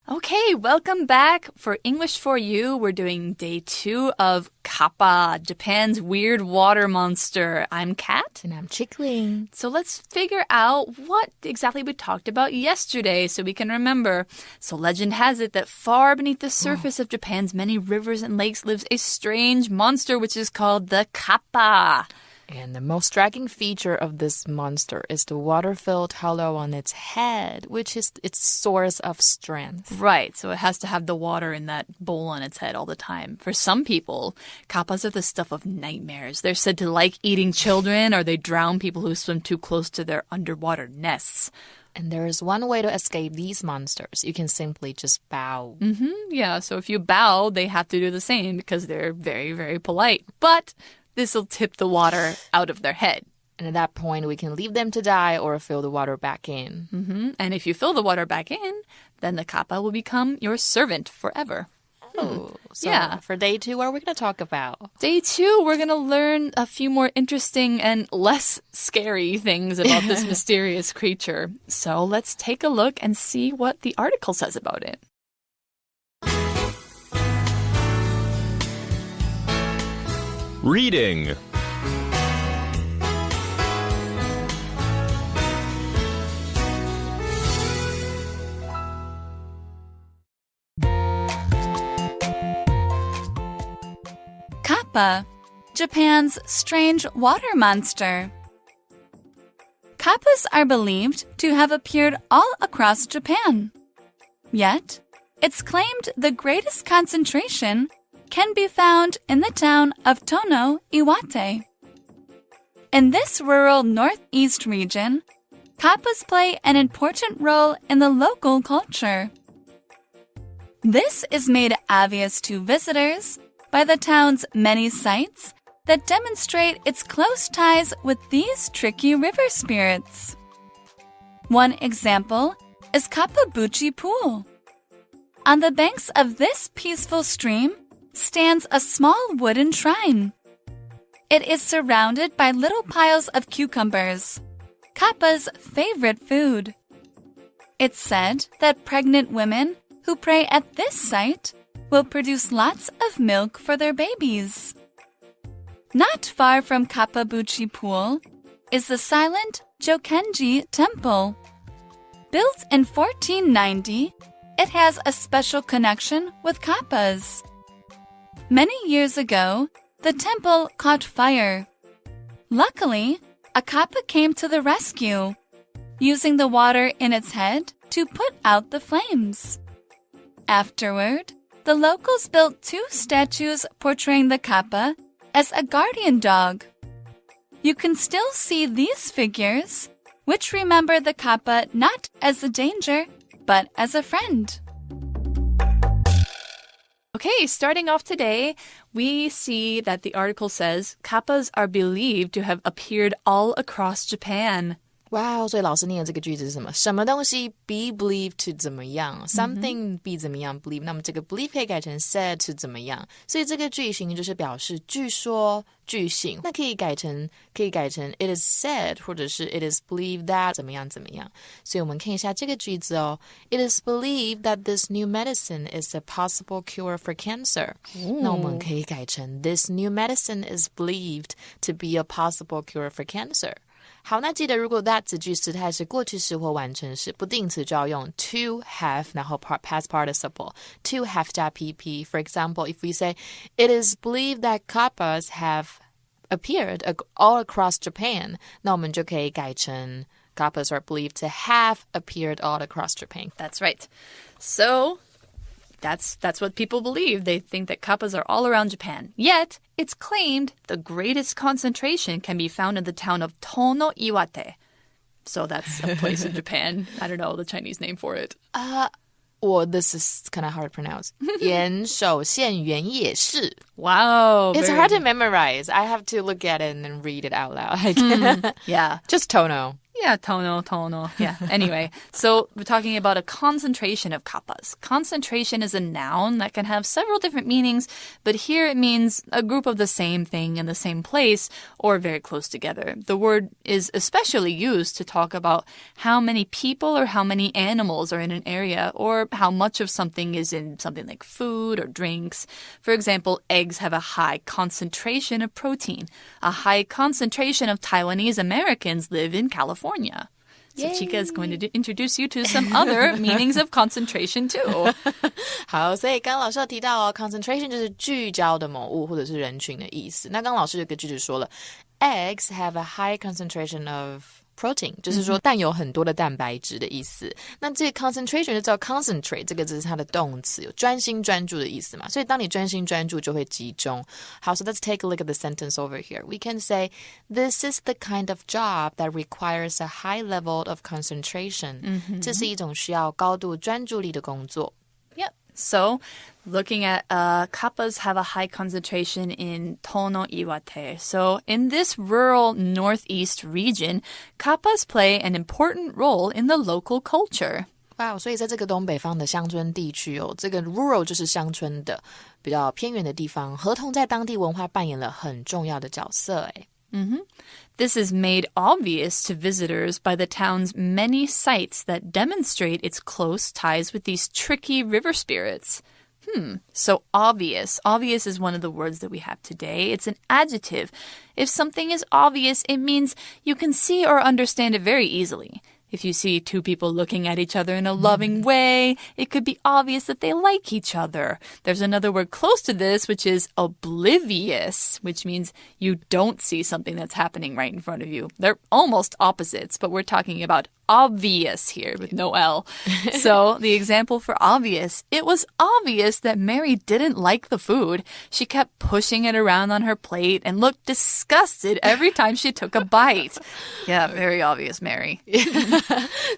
Okay, welcome back. For English for You, we're doing day 2 of Kappa, Japan's weird water monster. I'm Kat. And I'm Chickling. So let's figure out what exactly we talked about yesterday so we can remember. So legend has it that far beneath the surface of Japan's many rivers and lakes lives a strange monster which is called the Kappa. And the most striking feature of this monster is the water-filled hollow on its head, which is its source of strength. Right, so it has to have the water in that bowl on its head all the time. For some people, kappas are the stuff of nightmares. They're said to like eating children, or they drown people who swim too close to their underwater nests. And there is one way to escape these monsters. You can simply just bow. Yeah, so if you bow, they have to do the same because they're very, very polite. But this will tip the water out of their head. And at that point, we can leave them to die or fill the water back in. And if you fill the water back in, then the kappa will become your servant forever. Oh, so yeah. For day 2, what are we going to talk about? Day 2, we're going to learn a few more interesting and less scary things about this mysterious creature. So let's take a look and see what the article says about it. Reading. Kappa, Japan's strange water monster. Kappas are believed to have appeared all across Japan. Yet, it's claimed the greatest concentration can be found in the town of Tono, Iwate. In this rural northeast region, kappas play an important role in the local culture. This is made obvious to visitors by the town's many sites that demonstrate its close ties with these tricky river spirits. One example is Kappabuchi Pool. On the banks of this peaceful stream stands a small wooden shrine. It is surrounded by little piles of cucumbers, Kappa's favorite food. It's said that pregnant women who pray at this site will produce lots of milk for their babies. Not far from Kappabuchi Pool is the silent Jokenji Temple. Built in 1490, it has a special connection with kappas. Many years ago, the temple caught fire. Luckily, a kappa came to the rescue, using the water in its head to put out the flames. Afterward, the locals built 2 statues portraying the kappa as a guardian dog. You can still see these figures, which remember the kappa not as a danger, but as a friend. Okay, starting off today, we see that the article says kappas are believed to have appeared all across Japan. Wow, 所以老师念的这个句子是什么？什么东西 be believed to 怎么样 ？Something be 怎么样 believe， 那么这个 believe 可以改成 said to 怎么样，所以这个句型就是表示据说、句型。那可以改成 it is said， 或者是 it is believed that 怎么样怎么样。所以我们看一下这个句子哦。It is believed that this new medicine is a possible cure for cancer。那我们可以改成 This new medicine is believed to be a possible cure for cancer。好，那记得如果 that 子句时态是过去时或完成时，不定词就要用 to have， 然后 past participle to have 加 pp。 For example, if we say it is believed that kappas have appeared all across Japan， 那我们就可以改成 kappas are believed to have appeared all across Japan. That's right. So That's what people believe. They think that kappas are all around Japan. Yet, it's claimed the greatest concentration can be found in the town of Tono, Iwate. So that's a place in Japan. I don't know the Chinese name for it. This is kind of hard to pronounce. 岩手县原野市. Wow. It's hard to memorize. I have to look at it and then read it out loud. Yeah. Just Tono. Yeah, tono. Yeah, anyway. So we're talking about a concentration of kappas. Concentration is a noun that can have several different meanings, but here it means a group of the same thing in the same place or very close together. The word is especially used to talk about how many people or how many animals are in an area or how much of something is in something like food or drinks. For example, eggs have a high concentration of protein. A high concentration of Taiwanese Americans live in California. So Chica is going to introduce you to some other meanings of concentration too. 好，所以刚刚老师有提到哦 concentration 就是聚焦的某物或者是人群的意思。那刚刚老师有个句子说了 eggs have a high concentration of protein 就是说蛋有很多的蛋白质的意思。那这个 concentration 就叫 concentrate 这个字是它的动词，有专心专注的意思嘛，所以当你专心专注就会集中。好， so let's take a look at the sentence over here. We can say this is the kind of job that requires a high level of concentration. 这是一种需要高度专注力的工作。Yep. So, looking at kappas have a high concentration in Tono Iwate. So, in this rural northeast region, kappas play an important role in the local culture. Wow, 所以在这个东北方的乡村地区哦，这个 rural 就是乡村的比较偏远的地方，合同在当地文化扮演了很重要的角色诶。This is made obvious to visitors by the town's many sites that demonstrate its close ties with these tricky river spirits. So obvious. Obvious is one of the words that we have today. It's an adjective. If something is obvious, it means you can see or understand it very easily. If you see two people looking at each other in a loving way, it could be obvious that they like each other. There's another word close to this, which is oblivious, which means you don't see something that's happening right in front of you. They're almost opposites, but we're talking about obvious here with no L. So the example for obvious, it was obvious that Mary didn't like the food. She kept pushing it around on her plate and looked disgusted every time she took a bite. Yeah, very obvious, Mary.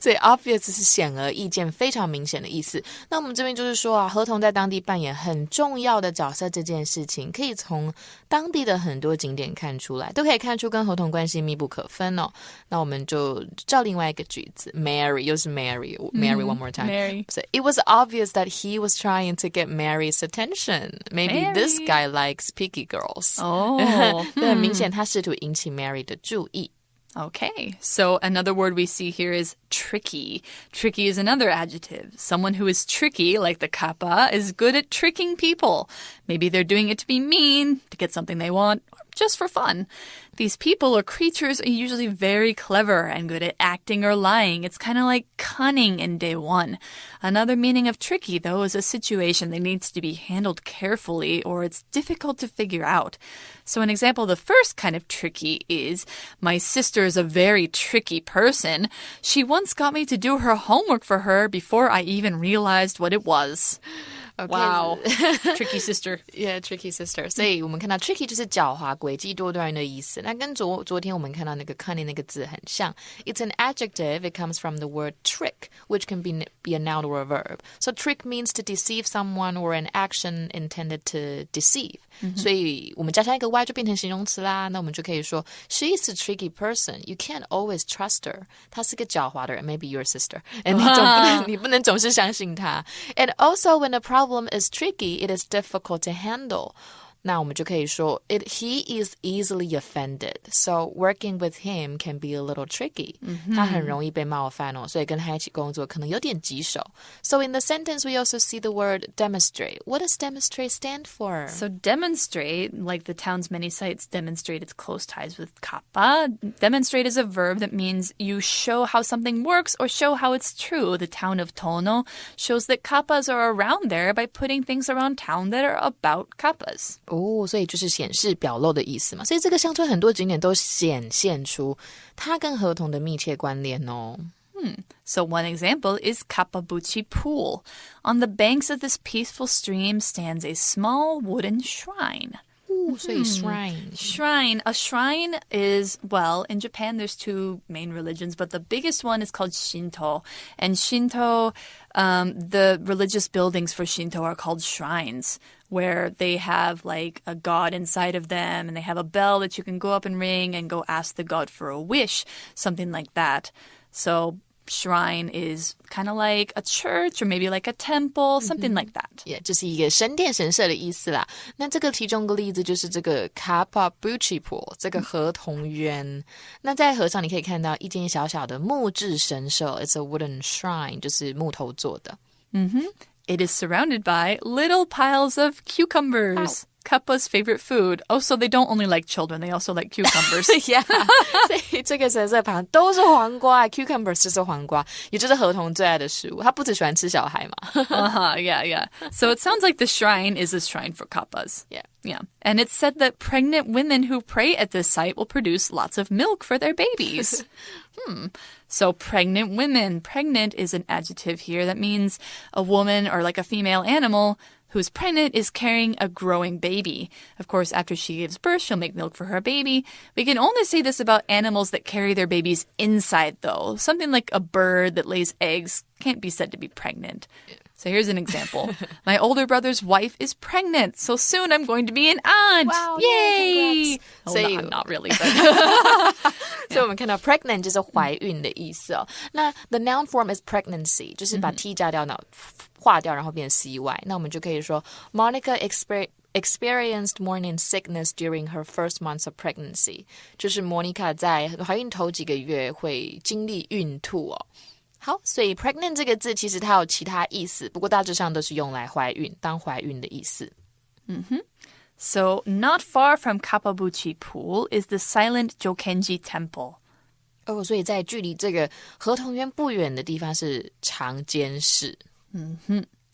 所以 obvious 是显而易见非常明显的意思。那我们这边就是说啊，合同在当地扮演很重要的角色这件事情可以从当地的很多景点看出来，都可以看出跟合同关系密不可分哦。那我们就照另外一个句子 Mary 又是 Mary one more time. Mary. So it was obvious that he was trying to get Mary's attention. Maybe Mary. This guy likes picky girls. Oh. 很明显他试图引起 Mary 的注意。Okay, so another word we see here is tricky. Tricky is another adjective. Someone who is tricky, like the kappa, is good at tricking people. Maybe they're doing it to be mean, to get something they want, or just for fun. These people or creatures are usually very clever and good at acting or lying. It's kind of like cunning in day one. Another meaning of tricky, though, is a situation that needs to be handled carefully or it's difficult to figure out. So an example of the first kind of tricky is, my sister is a very tricky person. She once got me to do her homework for her before I even realized what it was. Okay. Wow. Tricky sister. Yeah, tricky sister. 所以我们看到 tricky 就是狡猾、诡计多端的意思。那跟昨天我们看到那个 cunning 那个字很像。It's an adjective. It comes from the word trick, which can be a noun or a verb. So trick means to deceive someone or an action intended to deceive. 所以我们加上一个 y 就变成形容词啦。那我们就可以说 She is a tricky person. You can't always trust her. 她是个狡猾的人。Maybe your sister. And 你不能总是相信她。And also when a problem is tricky, it is difficult to handle. 那我们就可以说 he is easily offended. So working with him can be a little tricky. 他很容易被冒犯哦，所以跟他一起工作可能有点棘手。So in the sentence, we also see the word demonstrate. What does demonstrate stand for? So demonstrate, like the town's many sites demonstrate its close ties with kappa. Demonstrate is a verb that means you show how something works or show how it's true. The town of Tono shows that kappas are around there by putting things around town that are about kappas. 所以就是显示表露的意思嘛，所以这个乡村很多景点都显现出它跟合同的密切关联哦。So one example is Kappabuchi Pool. On the banks of this peaceful stream stands a small wooden shrine. 所以 shrine. Shrine. A shrine is, well, in Japan there's two main religions, but the biggest one is called Shinto. And Shinto, the religious buildings for Shinto are called shrines, where they have like a god inside of them and they have a bell that you can go up and ring and go ask the god for a wish, something like that. So shrine is kind of like a church or maybe like a temple, something like that. Yeah, 就是一个神殿神社的意思啦。那这个其中一个例子就是这个 Kappa Buchi Pool 这个河童渊。那在河上你可以看到一间小小的木质神社 It's a wooden shrine 就是木头做的。It is surrounded by little piles of cucumbers. Kappa's favorite food. Oh, so they don't only like children, they also like cucumbers. Yeah. 所以这个神社旁都是黄瓜 Cucumbers 就是黄瓜，也就是河童最爱的食物。他不只喜欢吃小孩嘛。Yeah. So it sounds like the shrine is a shrine for kappas. Yeah. And it's said that pregnant women who pray at this site will produce lots of milk for their babies. So pregnant women. Pregnant is an adjective here that means a woman or like a female animal who's pregnant is carrying a growing baby. Of course, after she gives birth, she'll make milk for her baby. We can only say this about animals that carry their babies inside, though. Something like a bird that lays eggs can't be said to be pregnant. So here's an example. My older brother's wife is pregnant, so soon I'm going to be an aunt. Wow, Yay! Congrats. Not really, but... 所以我们看到 pregnant 就是怀孕的意思哦。那 the noun form is pregnancy， 就是把 t 加掉，划掉，然后变 cy。那我们就可以说 Monica experienced morning sickness during her first months of pregnancy， 就是 Monica 在怀孕头几个月会经历孕吐哦。好，所以 pregnant 这个字其实它有其他意思，不过大致上都是用来怀孕，当怀孕的意思。So, not far from Kappabuchi Pool is the silent Jokenji Temple. 所以在距离这个河童渊不远的地方是长间市。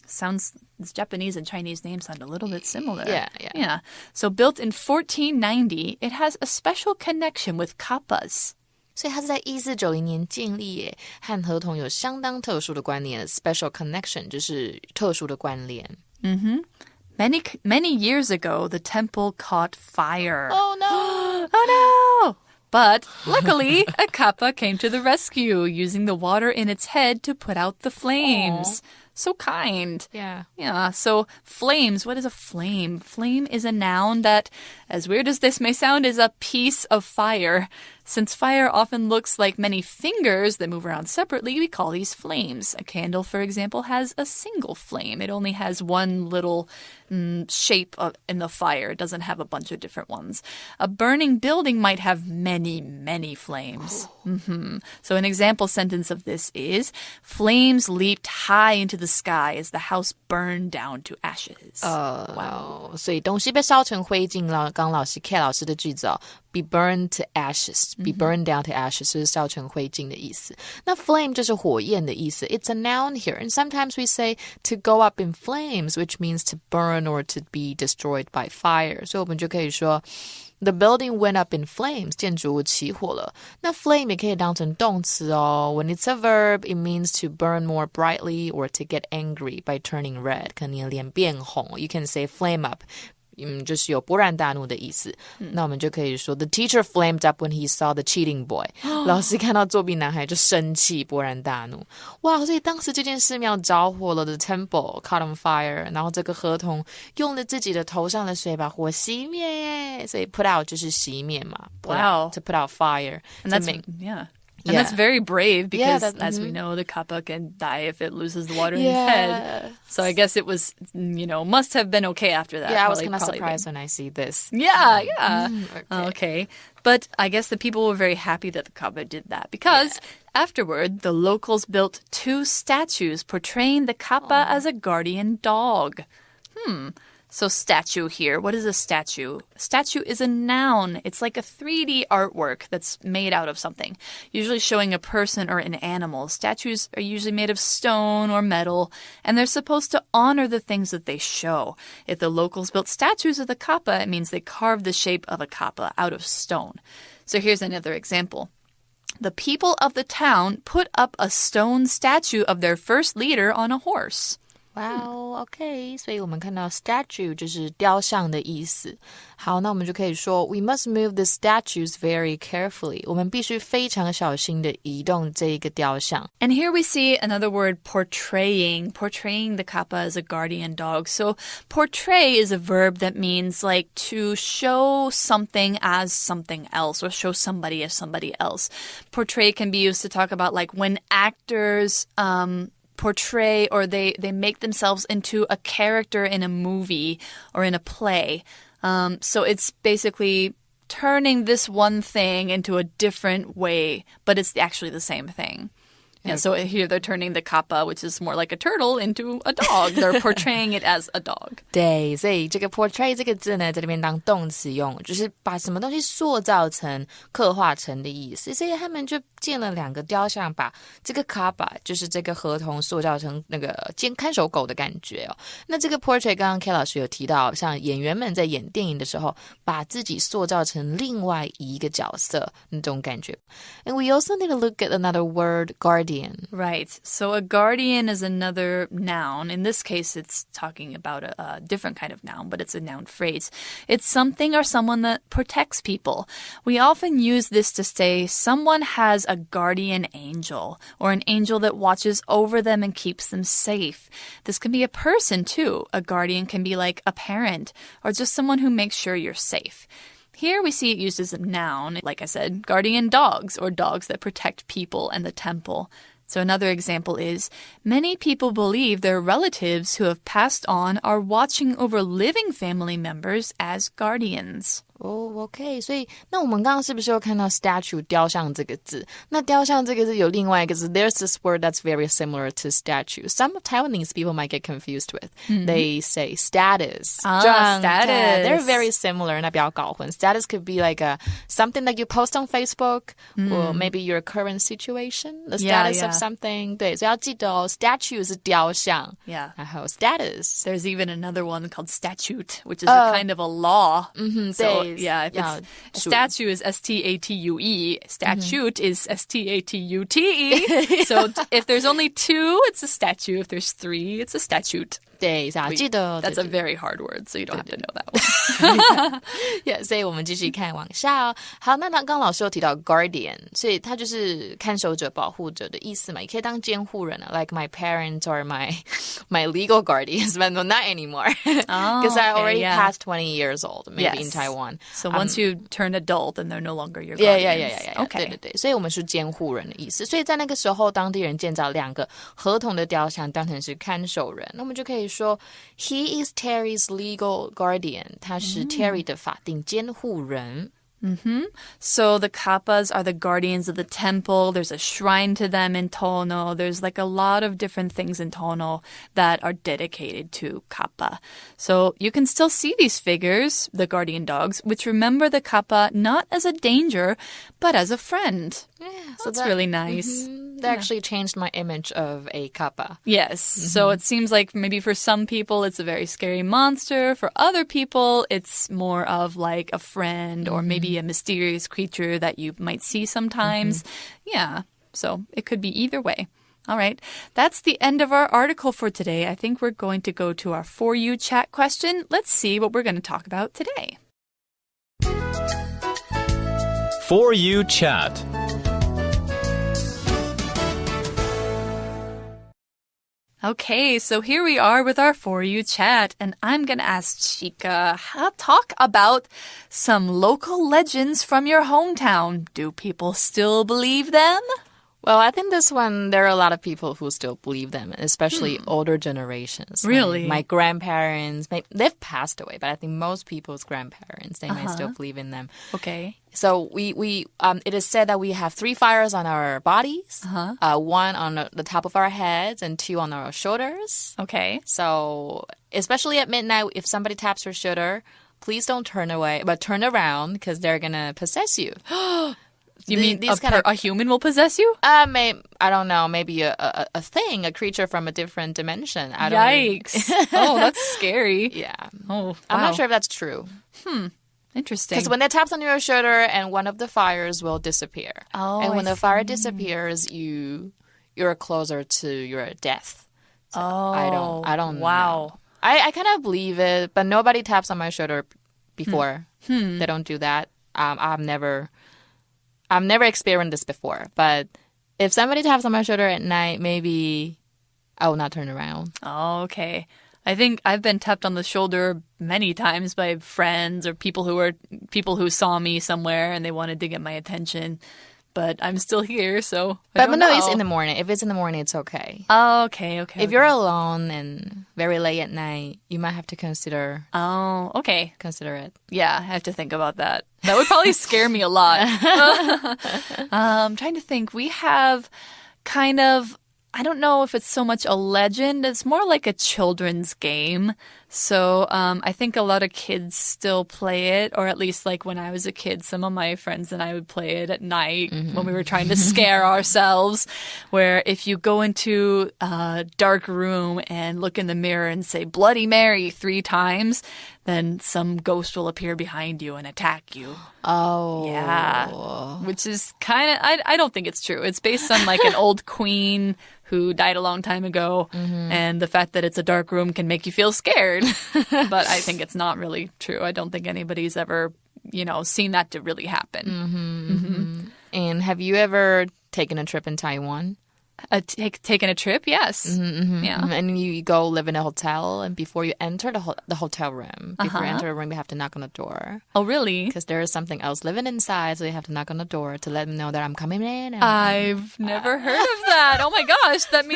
Sounds Japanese and Chinese names sound a little bit similar. Yeah. So built in 1490, it has a special connection with kappas. 所以它是在1490年建立耶，和河童有相当特殊的关联 ，special connection 就是特殊的关联。Many years ago, the temple caught fire. Oh no! Oh no! But luckily, a kappa came to the rescue, using the water in its head to put out the flames. So kind. Yeah. So flames, what is a flame? Flame is a noun that, as weird as this may sound, is a piece of fire. Since fire often looks like many fingers that move around separately, we call these flames. A candle, for example, has a single flame. It only has one little shape in the fire. It doesn't have a bunch of different ones. A burning building might have many, many flames. So an example sentence of this is, flames leaped high into the sky as the house burned down to ashes. Wow. 所以东西被烧成灰烬了。刚老师 K 老师的句子哦。Be burned to ashes, be burned down to ashes 就是烧成灰烬的意思。那 flame 就是火焰的意思。It's a noun here, and sometimes we say to go up in flames, which means to burn or to be destroyed by fire. 所以我们就可以说 The building went up in flames, 建筑物起火了。那 flame 也可以当成动词哦。When it's a verb, it means to burn more brightly or to get angry by turning red. 可能你的脸变红。You can say flame up.就是有勃然大怒的意思。那我们就可以说 The teacher flamed up when he saw the cheating boy. 老师看到作弊男孩就生气，勃然大怒。哇，所以当时这间寺庙着火了 The temple caught on fire. 然后这个河童用了自己的头上的水把火熄灭耶。所以 put out 就是熄灭嘛。Wow. To put out fire. And And that's very brave because, as we know, the kappa can die if it loses the water in its head. So I guess it was, must have been okay after that. Yeah, I was kind of surprised when I see this. Yeah. Okay. But I guess the people were very happy that the kappa did that because afterward, the locals built 2 statues portraying the kappa as a guardian dog. So statue here. What is a statue? Statue is a noun. It's like a 3D artwork that's made out of something, usually showing a person or an animal. Statues are usually made of stone or metal, and they're supposed to honor the things that they show. If the locals built statues of the kappa, it means they carved the shape of a kappa out of stone. So here's another example. The people of the town put up a stone statue of their first leader on a horse. Wow, okay. 所以我们看到 statue 就是雕像的意思。好，那我们就可以说 We must move the statues very carefully. 我们必须非常小心的移动这一个雕像。 And here we see another word, portraying the kappa as a guardian dog. So portray is a verb that means like to show something as something else or show somebody as somebody else. Portray can be used to talk about like when actors portray or they make themselves into a character in a movie or in a play. So it's basically turning this one thing into a different way, but it's actually the same thing. Yeah, so here they're turning the kappa, which is more like a turtle, into a dog. They're portraying it as a dog. 对，所以这个 portray 这个字呢，在这边当动词用，就是把什么东西塑造成、刻画成的意思。所以他们就建了2个雕像，把这个 kappa 就是这个河童塑造成那个看守狗的感觉哦。那这个 portray 刚刚 K 老师有提到，像演员们在演电影的时候，把自己塑造成另外一个角色那种感觉。And we also need to look at another word, guardian. Right. So a guardian is another noun. In this case, it's talking about a different kind of noun, but it's a noun phrase. It's something or someone that protects people. We often use this to say someone has a guardian angel or an angel that watches over them and keeps them safe. This can be a person too. A guardian can be like a parent or just someone who makes sure you're safe. Here we see it used as a noun, like I said, guardian dogs or dogs that protect people and the temple. So another example is, many people believe their relatives who have passed on are watching over living family members as guardians. OK. 所以那我们刚刚是不是有看到 statue 雕像这个字？那雕像这个字有另外一个字 There's this word that's very similar to statue. Some Taiwanese people might get confused with. They say status. Status. They're very similar. 那不要搞混. Status could be like something that you post on Facebook or maybe your current situation, the status of something. 对，所以要記得哦 statue 是雕像 然後 status. There's even another one called statute, which is a kind of a law. So, yeah, if it's, statue is S-T-A-T-U-E. Statute is S-T-A-T-U-T-E. So if there's only 2, it's a statue. If there's 3, it's a statute. 对，记得 That's a very hard word, so you don't have to know that one. Yeah, 所以我们继续看往下哦。好，那刚刚老师有提到 guardian， 所以它就是看守者、保护者的意思嘛，也可以当监护人啊 like my parents or my legal guardians, but no, not anymore. Because I already passed 20 years old, maybe in Taiwan. So once you turn adult, then they're no longer your guardians. Yeah. Okay. 对，所以我们是监护人的意思。所以在那个时候，当地人建造2个合同的雕像，当成是看守人。那我们就可以说 He is Terry's legal guardian. 他是 Terry 的法定监护人。So the kappas are the guardians of the temple. There's a shrine to them in Tono. There's like a lot of different things in Tono that are dedicated to kappa. So you can still see these figures, the guardian dogs, which remember the kappa not as a danger, but as a friend. Yeah, so that's really nice. They actually changed my image of a kappa. Yes. So it seems like maybe for some people it's a very scary monster. For other people, it's more of like a friend or maybe a mysterious creature that you might see sometimes. Yeah. So it could be either way. All right. That's the end of our article for today. I think we're going to go to our For You chat question. Let's see what we're going to talk about today. For You chat. Okay, so here we are with our For You chat, and I'm going to ask Chica talk about some local legends from your hometown. Do people still believe them? Well, I think this one, there are a lot of people who still believe them, especially older generations. Really? My grandparents, they've passed away, but I think most people's grandparents, they may still believe in them. Okay. So it is said that we have 3 fires on our bodies, 1 on the top of our heads and 2 on our shoulders. Okay. So especially at midnight, if somebody taps your shoulder, please don't turn away, but turn around because they're going to possess you. You mean a human will possess you? I don't know. Maybe a thing, a creature from a different dimension. Yikes. Oh, that's scary. Yeah. Oh, wow. I'm not sure if that's true. Interesting. Because when it taps on your shoulder and one of the fires will disappear. Oh, and when the fire disappears, you're closer to your death. So I don't wow. know. I kind of believe it, but nobody taps on my shoulder before. They don't do that. I've never experienced this before, but if somebody taps on my shoulder at night, maybe I will not turn around. Oh, okay. I think I've been tapped on the shoulder many times by friends or people who saw me somewhere and they wanted to get my attention. But I'm still here, so I don't know. It's in the morning. If it's in the morning, it's okay. Oh, okay. If you're alone and very late at night, you might have to consider. Oh, okay. Consider it. Yeah, I have to think about that. That would probably scare me a lot. I'm trying to think. We have kind of, I don't know if it's so much a legend. It's more like a children's game. So I think a lot of kids still play it, or at least like when I was a kid, some of my friends and I would play it at night when we were trying to scare ourselves, where if you go into a dark room and look in the mirror and say Bloody Mary 3 times, then some ghost will appear behind you and attack you. Oh. Yeah. Which is kind of, I don't think it's true. It's based on like an old queen who died a long time ago. And the fact that it's a dark room can make you feel scared. But I think it's not really true. I don't think anybody's ever, seen that to really happen. And have you ever taken a trip in Taiwan? Taking a trip? Yes. Yeah. And you go live in a hotel, and before you enter the hotel room, before you enter the room, you have to knock on the door. Oh, really? Because there is something else living inside, so you have to knock on the door to let them know that I'm coming in. I've never heard of that. Oh my gosh, that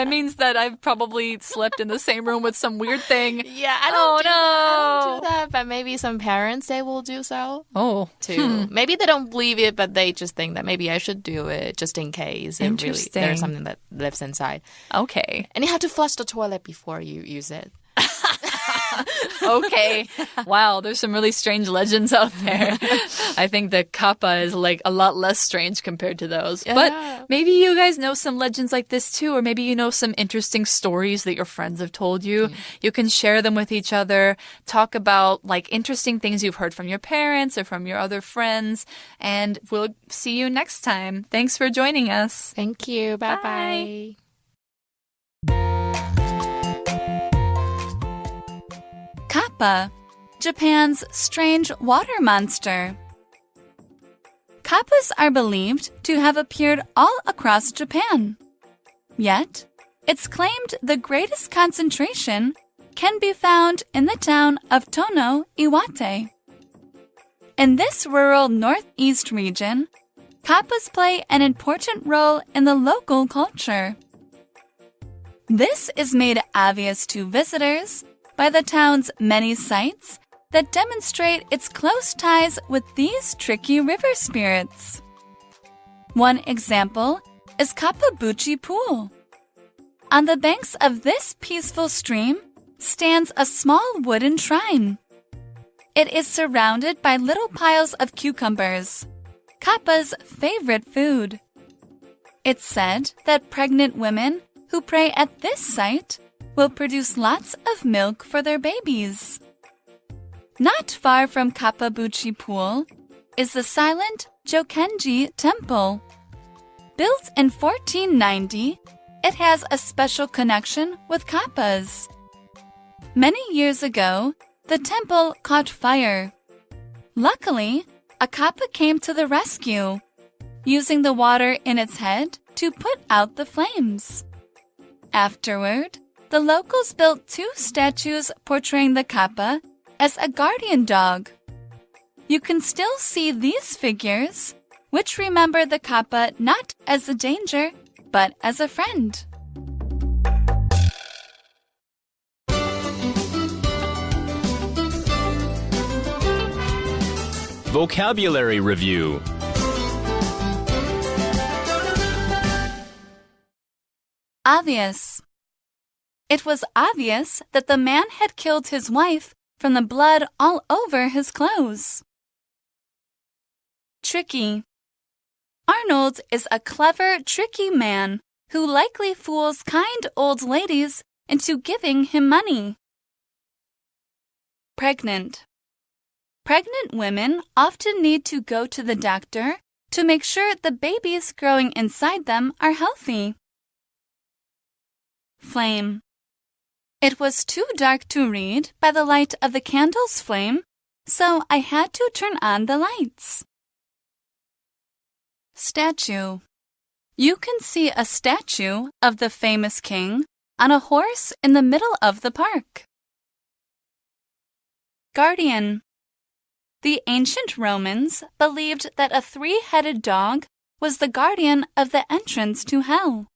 means that I've probably slept in the same room with some weird thing. Yeah, I don't do that, but maybe some parents, they will do so. Oh. Too. Maybe they don't believe it, but they just think that maybe I should do it just in case. Interesting. There's something that lives inside. Okay. And you have to flush the toilet before you use it. Okay. Wow, there's some really strange legends out there. I think the kappa is like a lot less strange compared to those. Yeah. But maybe you guys know some legends like this too, or maybe you know some interesting stories that your friends have told you. You can share them with each other, talk about like interesting things you've heard from your parents or from your other friends, and we'll see you next time. Thanks for joining us. Thank you. Bye-bye. Kappa, Japan's strange water monster. Kappas are believed to have appeared all across Japan. Yet, it's claimed the greatest concentration can be found in the town of Tono, Iwate. In this rural northeast region, kappas play an important role in the local culture. This is made obvious to visitors by the town's many sites that demonstrate its close ties with these tricky river spirits. One example is Kappabuchi Pool. On the banks of this peaceful stream stands a small wooden shrine. It is surrounded by little piles of cucumbers, Kappa's favorite food. It's said that pregnant women who pray at this site will produce lots of milk for their babies. Not far from Kappabuchi Pool is the silent Jokenji Temple. Built in 1490, it has a special connection with kappas. Many years ago, the temple caught fire. Luckily, a kappa came to the rescue, using the water in its head to put out the flames. Afterward, the locals built 2 statues portraying the kappa as a guardian dog. You can still see these figures, which remember the kappa not as a danger, but as a friend. Vocabulary Review. Obvious. It was obvious that the man had killed his wife from the blood all over his clothes. Tricky. Arnold is a clever, tricky man who likely fools kind old ladies into giving him money. Pregnant. Pregnant women often need to go to the doctor to make sure the babies growing inside them are healthy. Flame. It was too dark to read by the light of the candle's flame, so I had to turn on the lights. Statue. You can see a statue of the famous king on a horse in the middle of the park. Guardian. The ancient Romans believed that a 3-headed dog was the guardian of the entrance to hell.